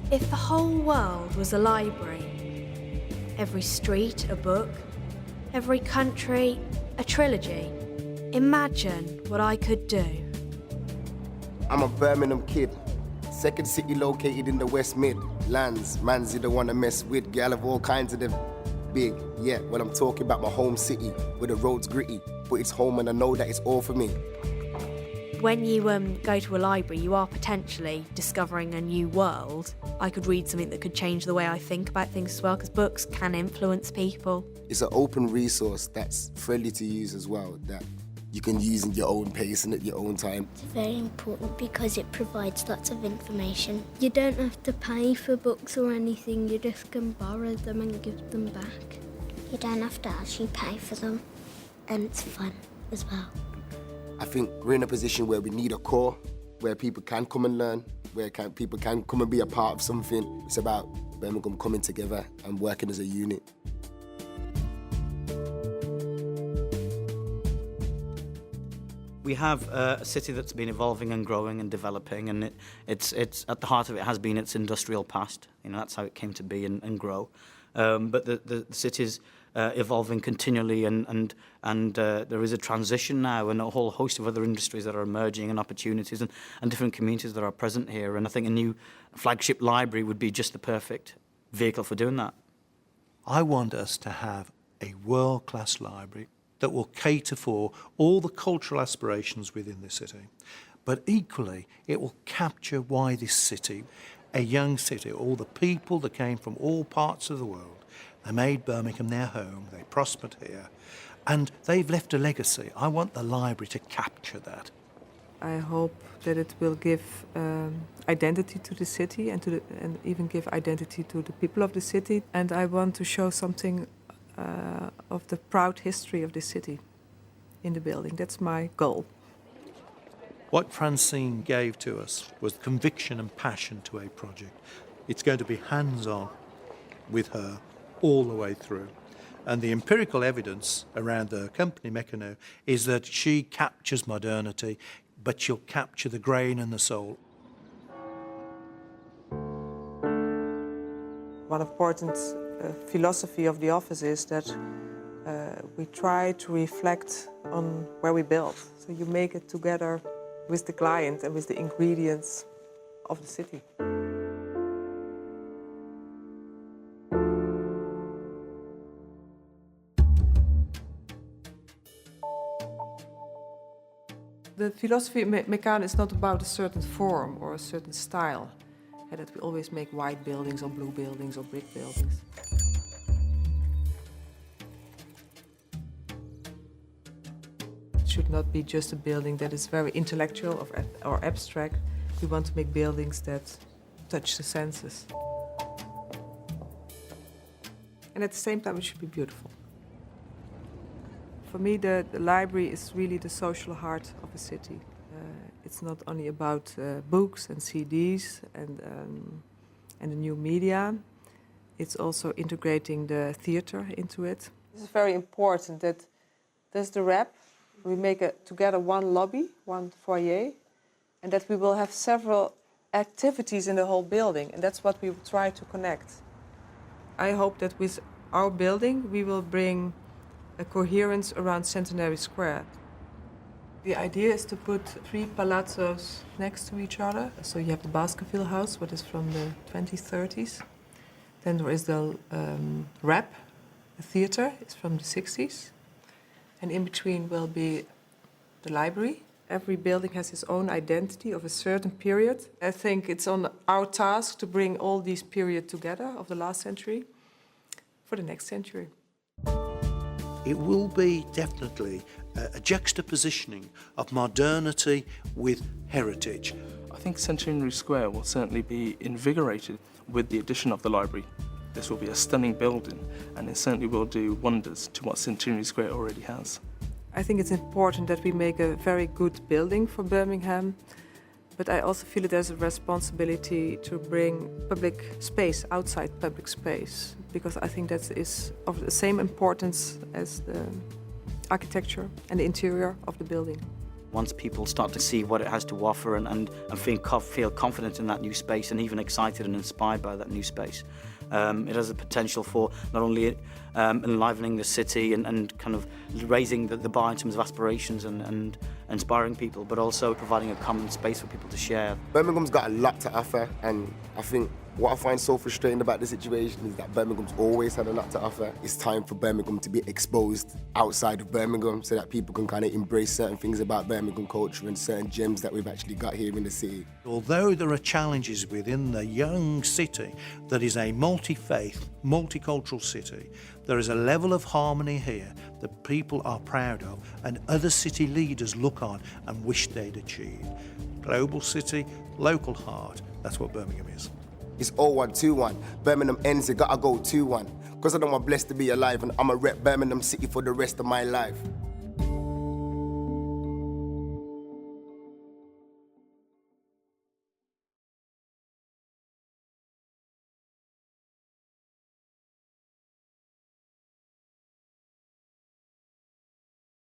If the whole world was a library, every street a book, every country a trilogy, imagine what I could do. I'm a Birmingham kid, second city located in the West Midlands. Man's you don't want to mess with, girl of all kinds of them. Big, yeah, well I'm talking about my home city, where the road's gritty, but it's home and I know that it's all for me. When you go to a library, you are potentially discovering a new world. I could read something that could change the way I think about things as well, because books can influence people. It's an open resource that's friendly to use as well, that you can use in your own pace and at your own time. It's very important because it provides lots of information. You don't have to pay for books or anything, you just can borrow them and give them back. You don't have to actually pay for them, and it's fun as well. I think we're in a position where we need a core, where people can come and learn, where people can come and be a part of something. It's about Birmingham coming together and working as a unit. We have a city that's been evolving and growing and developing, and it's at the heart of it has been its industrial past. You know, that's how it came to be and grow. But the city's evolving continually, and there is a transition now, and a whole host of other industries that are emerging, and opportunities, and different communities that are present here. And I think a new flagship library would be just the perfect vehicle for doing that. I want us to have a world-class library that will cater for all the cultural aspirations within the city. But equally, it will capture why this city, a young city, all the people that came from all parts of the world, they made Birmingham their home, they prospered here, and they've left a legacy. I want the library to capture that. I hope that it will give identity to the city and even give identity to the people of the city. And I want to show something of the proud history of this city in the building. That's my goal. What Francine gave to us was conviction and passion to a project. It's going to be hands-on with her all the way through. And the empirical evidence around the company, Meccano, is that she captures modernity, but she'll capture the grain and the soul. One important philosophy of the office is that we try to reflect on where we build. So you make it together with the client and with the ingredients of the city. The philosophy of Meccano is not about a certain form or a certain style. That we always make white buildings or blue buildings or brick buildings. It should not be just a building that is very intellectual or abstract. We want to make buildings that touch the senses. And at the same time, it should be beautiful. For me, the library is really the social heart of a city. It's not only about books and CDs and the new media. It's also integrating the theater into it. It's very important that there's the wrap. We make together one lobby, one foyer, and that we will have several activities in the whole building, and that's what we will try to connect. I hope that with our building we will bring a coherence around Centenary Square. The idea is to put 3 palazzos next to each other. So you have the Baskerville House, which is from the 2030s. Then there is the Rap, the theater, it's from the 60s. And in between will be the library. Every building has its own identity of a certain period. I think it's on our task to bring all these periods together of the last century for the next century. It will be definitely a juxtapositioning of modernity with heritage. I think Centenary Square will certainly be invigorated with the addition of the library. This will be a stunning building, and it certainly will do wonders to what Centenary Square already has. I think it's important that we make a very good building for Birmingham, but I also feel that there's a responsibility to bring public space outside public space, because I think that is of the same importance as the architecture and the interior of the building. once people start to see what it has to offer and feel confident in that new space and even excited and inspired by that new space. It has the potential for not only enlivening the city and kind of raising the bar in terms of aspirations and inspiring people, but also providing a common space for people to share. Birmingham's got a lot to offer, and I think what I find so frustrating about the situation is that Birmingham's always had a lot to offer. It's time for Birmingham to be exposed outside of Birmingham so that people can kind of embrace certain things about Birmingham culture and certain gems that we've actually got here in the city. Although there are challenges within the young city that is a multi-faith, multicultural city, there is a level of harmony here that people are proud of and other city leaders look on and wish they'd achieved. Global city, local heart, that's what Birmingham is. It's 0121. Birmingham ends, it gotta go 2-1. Because I'm blessed to be alive and I'ma rep Birmingham City for the rest of my life.